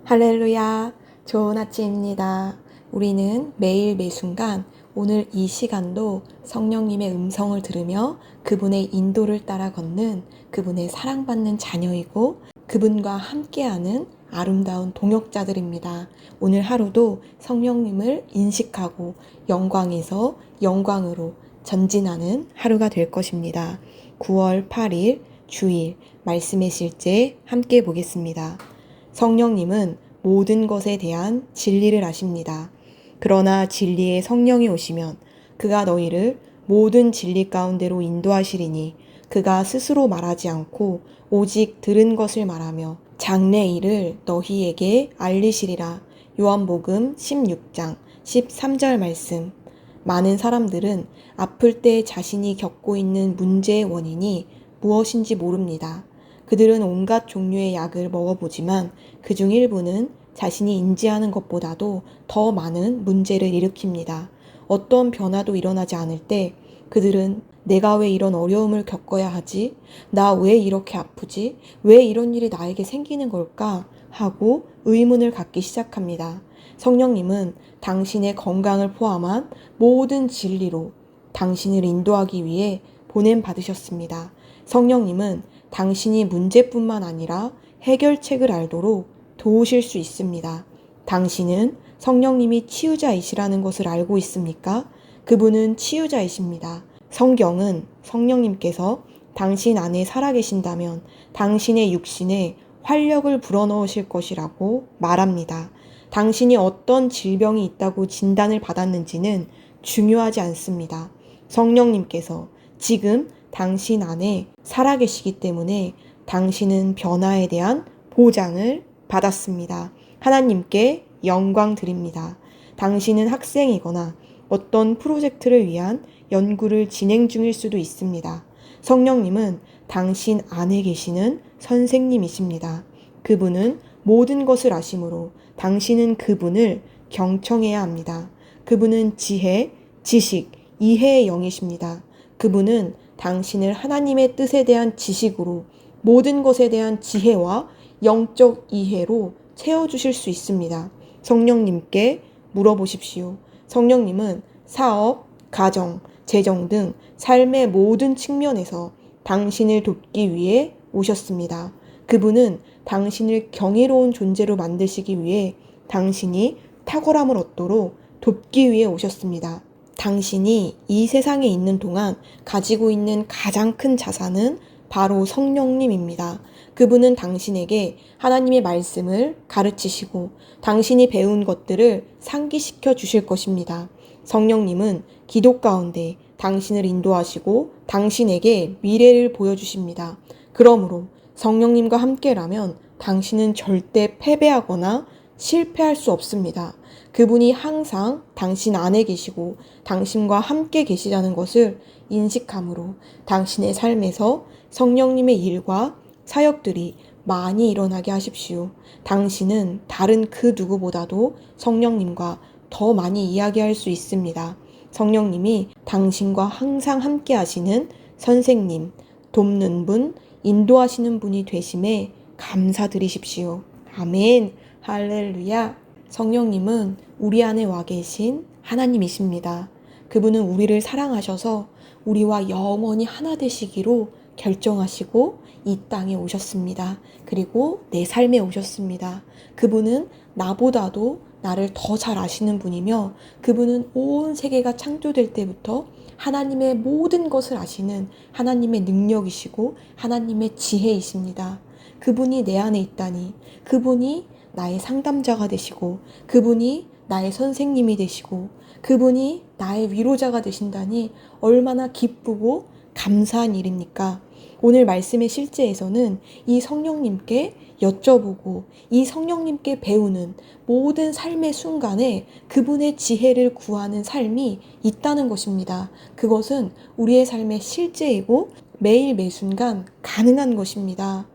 할렐루야, 좋은 아침입니다. 우리는 매일 매순간 오늘 이 시간도 성령님의 음성을 들으며 그분의 인도를 따라 걷는 그분의 사랑받는 자녀이고 그분과 함께하는 아름다운 동역자들입니다. 오늘 하루도 성령님을 인식하고 영광에서 영광으로 전진하는 하루가 될 것입니다. 9월 8일 주일 말씀의 실제 함께 보겠습니다. 성령님은 모든 것에 대한 진리를 아십니다. 그러나 진리의 성령이 오시면 그가 너희를 모든 진리 가운데로 인도하시리니 그가 스스로 말하지 않고 오직 들은 것을 말하며 장래 일을 너희에게 알리시리라. 요한복음 16장 13절 말씀. 많은 사람들은 아플 때 자신이 겪고 있는 문제의 원인이 무엇인지 모릅니다. 그들은 온갖 종류의 약을 먹어보지만 그중 일부는 자신이 인지하는 것보다도 더 많은 문제를 일으킵니다. 어떤 변화도 일어나지 않을 때 그들은 내가 왜 이런 어려움을 겪어야 하지? 나 왜 이렇게 아프지? 왜 이런 일이 나에게 생기는 걸까? 하고 의문을 갖기 시작합니다. 성령님은 당신의 건강을 포함한 모든 진리로 당신을 인도하기 위해 보냄받으셨습니다. 성령님은 당신이 문제뿐만 아니라 해결책을 알도록 도우실 수 있습니다. 당신은 성령님이 치유자이시라는 것을 알고 있습니까? 그분은 치유자이십니다. 성경은 성령님께서 당신 안에 살아계신다면 당신의 육신에 활력을 불어넣으실 것이라고 말합니다. 당신이 어떤 질병이 있다고 진단을 받았는지는 중요하지 않습니다. 성령님께서 지금 당신 안에 살아계시기 때문에 당신은 변화에 대한 보장을 받았습니다. 하나님께 영광 드립니다. 당신은 학생이거나 어떤 프로젝트를 위한 연구를 진행 중일 수도 있습니다. 성령님은 당신 안에 계시는 선생님이십니다. 그분은 모든 것을 아심으로 당신은 그분을 경청해야 합니다. 그분은 지혜, 지식, 이해의 영이십니다. 그분은 당신을 하나님의 뜻에 대한 지식으로 모든 것에 대한 지혜와 영적 이해로 채워주실 수 있습니다. 성령님께 물어보십시오. 성령님은 사업, 가정, 재정 등 삶의 모든 측면에서 당신을 돕기 위해 오셨습니다. 그분은 당신을 경이로운 존재로 만드시기 위해 당신이 탁월함을 얻도록 돕기 위해 오셨습니다. 당신이 이 세상에 있는 동안 가지고 있는 가장 큰 자산은 바로 성령님입니다. 그분은 당신에게 하나님의 말씀을 가르치시고 당신이 배운 것들을 상기시켜 주실 것입니다. 성령님은 기도 가운데 당신을 인도하시고 당신에게 미래를 보여주십니다. 그러므로 성령님과 함께라면 당신은 절대 패배하거나 실패할 수 없습니다. 그분이 항상 당신 안에 계시고 당신과 함께 계시다는 것을 인식함으로 당신의 삶에서 성령님의 일과 사역들이 많이 일어나게 하십시오. 당신은 다른 그 누구보다도 성령님과 더 많이 이야기할 수 있습니다. 성령님이 당신과 항상 함께 하시는 선생님, 돕는 분, 인도하시는 분이 되심에 감사드리십시오. 아멘. 할렐루야. 성령님은 우리 안에 와 계신 하나님이십니다. 그분은 우리를 사랑하셔서 우리와 영원히 하나 되시기로 결정하시고 이 땅에 오셨습니다. 그리고 내 삶에 오셨습니다. 그분은 나보다도 나를 더 잘 아시는 분이며 그분은 온 세계가 창조될 때부터 하나님의 모든 것을 아시는 하나님의 능력이시고 하나님의 지혜이십니다. 그분이 내 안에 있다니, 그분이 나의 상담자가 되시고 그분이 나의 선생님이 되시고 그분이 나의 위로자가 되신다니 얼마나 기쁘고 감사한 일입니까? 오늘 말씀의 실제에서는 이 성령님께 여쭤보고 이 성령님께 배우는 모든 삶의 순간에 그분의 지혜를 구하는 삶이 있다는 것입니다. 그것은 우리의 삶의 실제이고 매일 매순간 가능한 것입니다.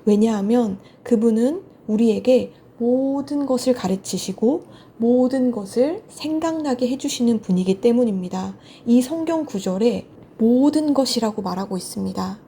왜냐하면 그분은 우리에게 모든 것을 가르치시고 모든 것을 생각나게 해주시는 분이기 때문입니다. 이 성경 구절에 모든 것이라고 말하고 있습니다.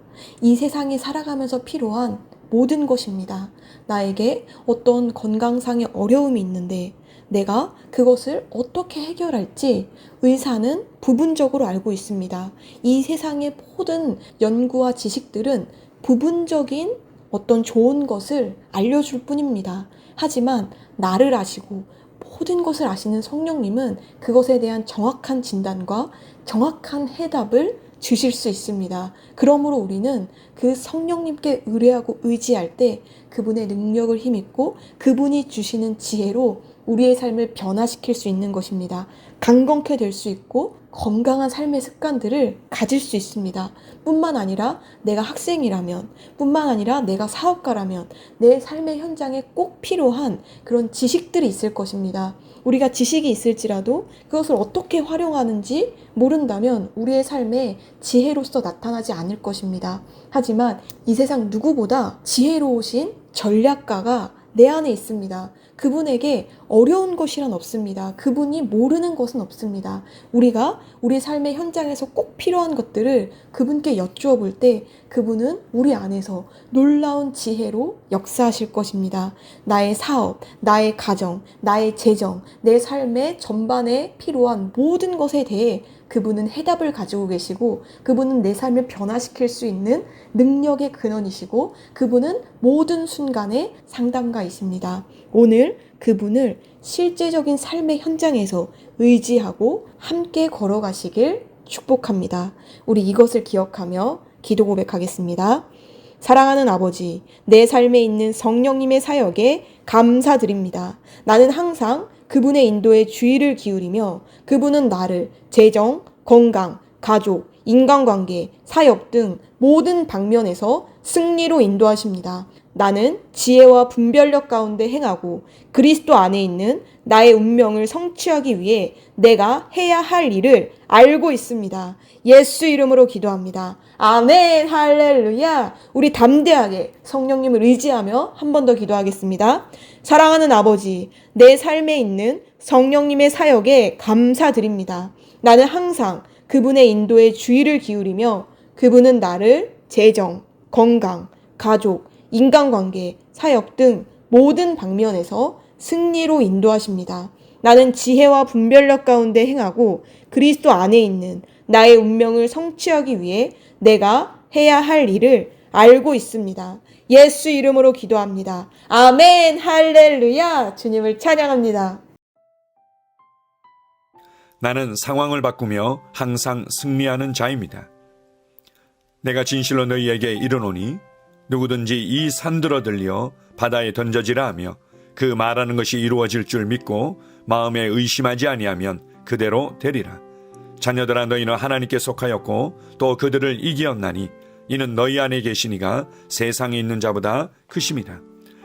이 세상에 살아가면서 필요한 모든 것입니다. 나에게 어떤 건강상의 어려움이 있는데 내가 그것을 어떻게 해결할지 의사는 부분적으로 알고 있습니다. 이 세상의 모든 연구와 지식들은 부분적인 어떤 좋은 것을 알려줄 뿐입니다. 하지만 나를 아시고 모든 것을 아시는 성령님은 그것에 대한 정확한 진단과 정확한 해답을 주실 수 있습니다. 그러므로 우리는 그 성령님께 의뢰하고 의지할 때 그분의 능력을 힘입고 그분이 주시는 지혜로 우리의 삶을 변화시킬 수 있는 것입니다. 강건케 될 수 있고 건강한 삶의 습관들을 가질 수 있습니다. 뿐만 아니라 내가 학생이라면, 뿐만 아니라 내가 사업가라면 내 삶의 현장에 꼭 필요한 그런 지식들이 있을 것입니다. 우리가 지식이 있을지라도 그것을 어떻게 활용하는지 모른다면 우리의 삶에 지혜로서 나타나지 않을 것입니다. 하지만 이 세상 누구보다 지혜로우신 전략가가 내 안에 있습니다. 그분에게 어려운 것이란 없습니다. 그분이 모르는 것은 없습니다. 우리가 우리 삶의 현장에서 꼭 필요한 것들을 그분께 여쭈어 볼 때 그분은 우리 안에서 놀라운 지혜로 역사하실 것입니다. 나의 사업, 나의 가정, 나의 재정, 내 삶의 전반에 필요한 모든 것에 대해 그분은 해답을 가지고 계시고 그분은 내 삶을 변화시킬 수 있는 능력의 근원이시고 그분은 모든 순간의 상담가이십니다. 오늘 그분을 실제적인 삶의 현장에서 의지하고 함께 걸어가시길 축복합니다. 우리 이것을 기억하며 기도 고백하겠습니다. 사랑하는 아버지, 내 삶에 있는 성령님의 사역에 감사드립니다. 나는 항상 그분의 인도에 주의를 기울이며 그분은 나를 재정, 건강, 가족, 인간관계, 사역 등 모든 방면에서 승리로 인도하십니다. 나는 지혜와 분별력 가운데 행하고 그리스도 안에 있는 나의 운명을 성취하기 위해 내가 해야 할 일을 알고 있습니다. 예수 이름으로 기도합니다. 아멘, 할렐루야. 우리 담대하게 성령님을 의지하며 한 번 더 기도하겠습니다. 사랑하는 아버지, 내 삶에 있는 성령님의 사역에 감사드립니다. 나는 항상 그분의 인도에 주의를 기울이며 그분은 나를 재정, 건강, 가족, 인간관계, 사역 등 모든 방면에서 승리로 인도하십니다. 나는 지혜와 분별력 가운데 행하고 그리스도 안에 있는 나의 운명을 성취하기 위해 내가 해야 할 일을 알고 있습니다. 예수 이름으로 기도합니다. 아멘, 할렐루야. 주님을 찬양합니다. 나는 상황을 바꾸며 항상 승리하는 자입니다. 내가 진실로 너희에게 이르노니 누구든지 이 산들어 들려 바다에 던져지라 하며 그 말하는 것이 이루어질 줄 믿고 마음에 의심하지 아니하면 그대로 되리라. 자녀들아, 너희는 하나님께 속하였고 또 그들을 이기었나니 이는 너희 안에 계시니가 세상에 있는 자보다 크심이라.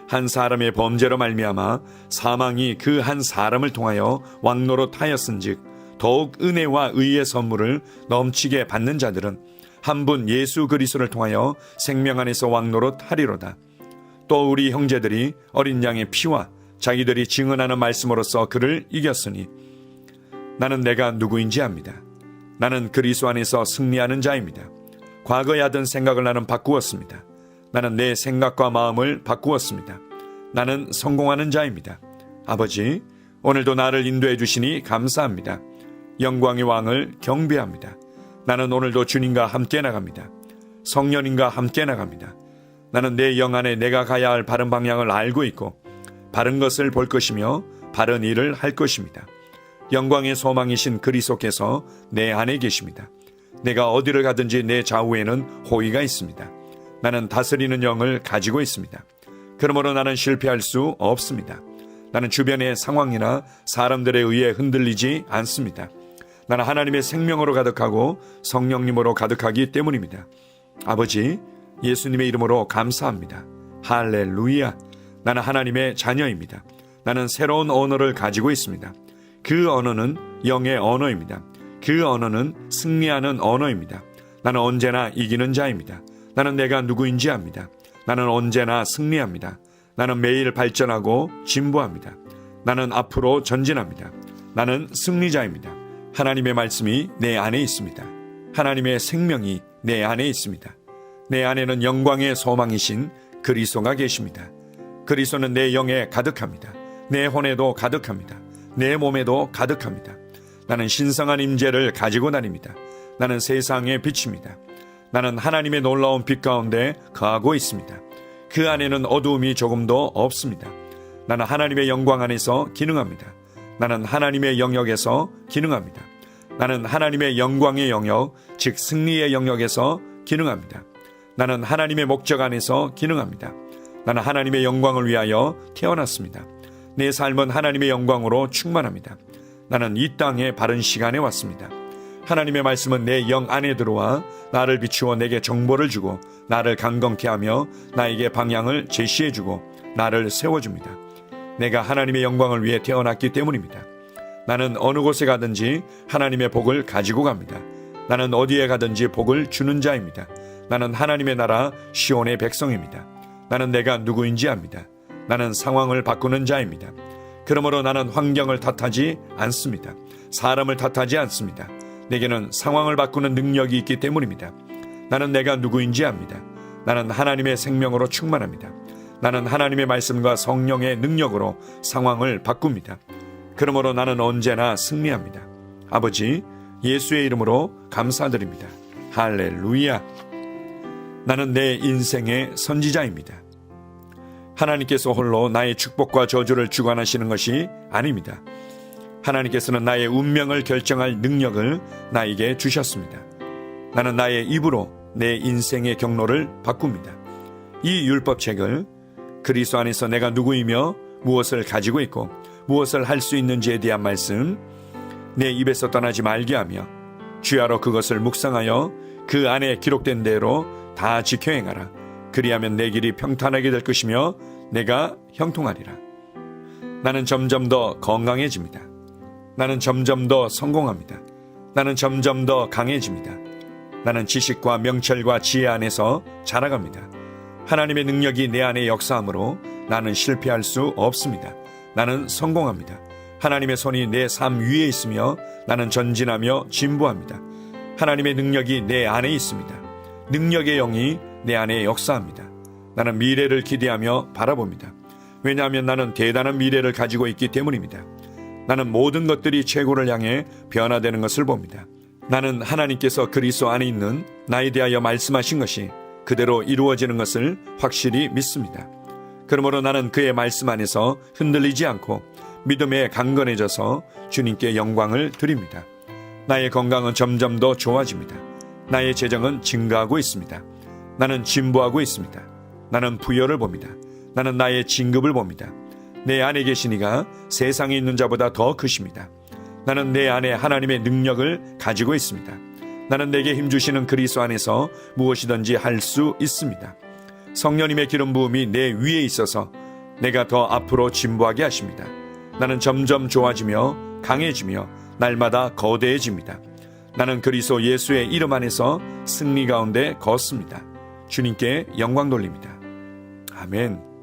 한 사람의 범죄로 말미암아 사망이 그 한 사람을 통하여 왕노릇하였은즉 더욱 은혜와 의의 선물을 넘치게 받는 자들은 한 분 예수 그리스도를 통하여 생명 안에서 왕노릇하리로다. 또 우리 형제들이 어린 양의 피와 자기들이 증언하는 말씀으로써 그를 이겼으니 나는 내가 누구인지 압니다. 나는 그리스도 안에서 승리하는 자입니다. 과거에 하던 생각을 나는 바꾸었습니다. 나는 내 생각과 마음을 바꾸었습니다. 나는 성공하는 자입니다. 아버지, 오늘도 나를 인도해 주시니 감사합니다. 영광의 왕을 경배합니다. 나는 오늘도 주님과 함께 나갑니다. 성령님과 함께 나갑니다. 나는 내 영 안에 내가 가야 할 바른 방향을 알고 있고 바른 것을 볼 것이며 바른 일을 할 것입니다. 영광의 소망이신 그리스도께서 내 안에 계십니다. 내가 어디를 가든지 내 좌우에는 호의가 있습니다. 나는 다스리는 영을 가지고 있습니다. 그러므로 나는 실패할 수 없습니다. 나는 주변의 상황이나 사람들에 의해 흔들리지 않습니다. 나는 하나님의 생명으로 가득하고 성령님으로 가득하기 때문입니다. 아버지, 예수님의 이름으로 감사합니다. 할렐루야. 나는 하나님의 자녀입니다. 나는 새로운 언어를 가지고 있습니다. 그 언어는 영의 언어입니다. 그 언어는 승리하는 언어입니다. 나는 언제나 이기는 자입니다. 나는 내가 누구인지 압니다. 나는 언제나 승리합니다. 나는 매일 발전하고 진보합니다. 나는 앞으로 전진합니다. 나는 승리자입니다. 하나님의 말씀이 내 안에 있습니다. 하나님의 생명이 내 안에 있습니다. 내 안에는 영광의 소망이신 그리스도가 계십니다. 그리스도는 내 영에 가득합니다. 내 혼에도 가득합니다. 내 몸에도 가득합니다. 나는 신성한 임재를 가지고 다닙니다. 나는 세상의 빛입니다. 나는 하나님의 놀라운 빛 가운데 거하고 있습니다. 그 안에는 어두움이 조금도 없습니다. 나는 하나님의 영광 안에서 기능합니다. 나는 하나님의 영역에서 기능합니다. 나는 하나님의 영광의 영역, 즉 승리의 영역에서 기능합니다. 나는 하나님의 목적 안에서 기능합니다. 나는 하나님의 영광을 위하여 태어났습니다. 내 삶은 하나님의 영광으로 충만합니다. 나는 이 땅에 바른 시간에 왔습니다. 하나님의 말씀은 내 영 안에 들어와 나를 비추어 내게 정보를 주고 나를 강건케 하며 나에게 방향을 제시해주고 나를 세워줍니다. 내가 하나님의 영광을 위해 태어났기 때문입니다. 나는 어느 곳에 가든지 하나님의 복을 가지고 갑니다. 나는 어디에 가든지 복을 주는 자입니다. 나는 하나님의 나라 시온의 백성입니다. 나는 내가 누구인지 압니다. 나는 상황을 바꾸는 자입니다. 그러므로 나는 환경을 탓하지 않습니다. 사람을 탓하지 않습니다. 내게는 상황을 바꾸는 능력이 있기 때문입니다. 나는 내가 누구인지 압니다. 나는 하나님의 생명으로 충만합니다. 나는 하나님의 말씀과 성령의 능력으로 상황을 바꿉니다. 그러므로 나는 언제나 승리합니다. 아버지, 예수의 이름으로 감사드립니다. 할렐루야. 나는 내 인생의 선지자입니다. 하나님께서 홀로 나의 축복과 저주를 주관하시는 것이 아닙니다. 하나님께서는 나의 운명을 결정할 능력을 나에게 주셨습니다. 나는 나의 입으로 내 인생의 경로를 바꿉니다. 이 율법책을 그리스도 안에서 내가 누구이며 무엇을 가지고 있고 무엇을 할 수 있는지에 대한 말씀 내 입에서 떠나지 말게 하며 주야로 그것을 묵상하여 그 안에 기록된 대로 다 지켜 행하라. 그리하면 내 길이 평탄하게 될 것이며 내가 형통하리라. 나는 점점 더 건강해집니다. 나는 점점 더 성공합니다. 나는 점점 더 강해집니다. 나는 지식과 명철과 지혜 안에서 자라갑니다. 하나님의 능력이 내 안에 역사하므로 나는 실패할 수 없습니다. 나는 성공합니다. 하나님의 손이 내 삶 위에 있으며 나는 전진하며 진보합니다. 하나님의 능력이 내 안에 있습니다. 능력의 영이 내 안에 역사합니다. 나는 미래를 기대하며 바라봅니다. 왜냐하면 나는 대단한 미래를 가지고 있기 때문입니다. 나는 모든 것들이 최고를 향해 변화되는 것을 봅니다. 나는 하나님께서 그리스도 안에 있는 나에 대하여 말씀하신 것이 그대로 이루어지는 것을 확실히 믿습니다. 그러므로 나는 그의 말씀 안에서 흔들리지 않고 믿음에 강건해져서 주님께 영광을 드립니다. 나의 건강은 점점 더 좋아집니다. 나의 재정은 증가하고 있습니다. 나는 진보하고 있습니다. 나는 부여를 봅니다. 나는 나의 진급을 봅니다. 내 안에 계신 이가 세상에 있는 자보다 더 크십니다. 나는 내 안에 하나님의 능력을 가지고 있습니다. 나는 내게 힘주시는 그리스도 안에서 무엇이든지 할 수 있습니다. 성령님의 기름 부음이 내 위에 있어서 내가 더 앞으로 진보하게 하십니다. 나는 점점 좋아지며 강해지며 날마다 거대해집니다. 나는 그리스도 예수의 이름 안에서 승리 가운데 걷습니다. 주님께 영광 돌립니다. 아멘.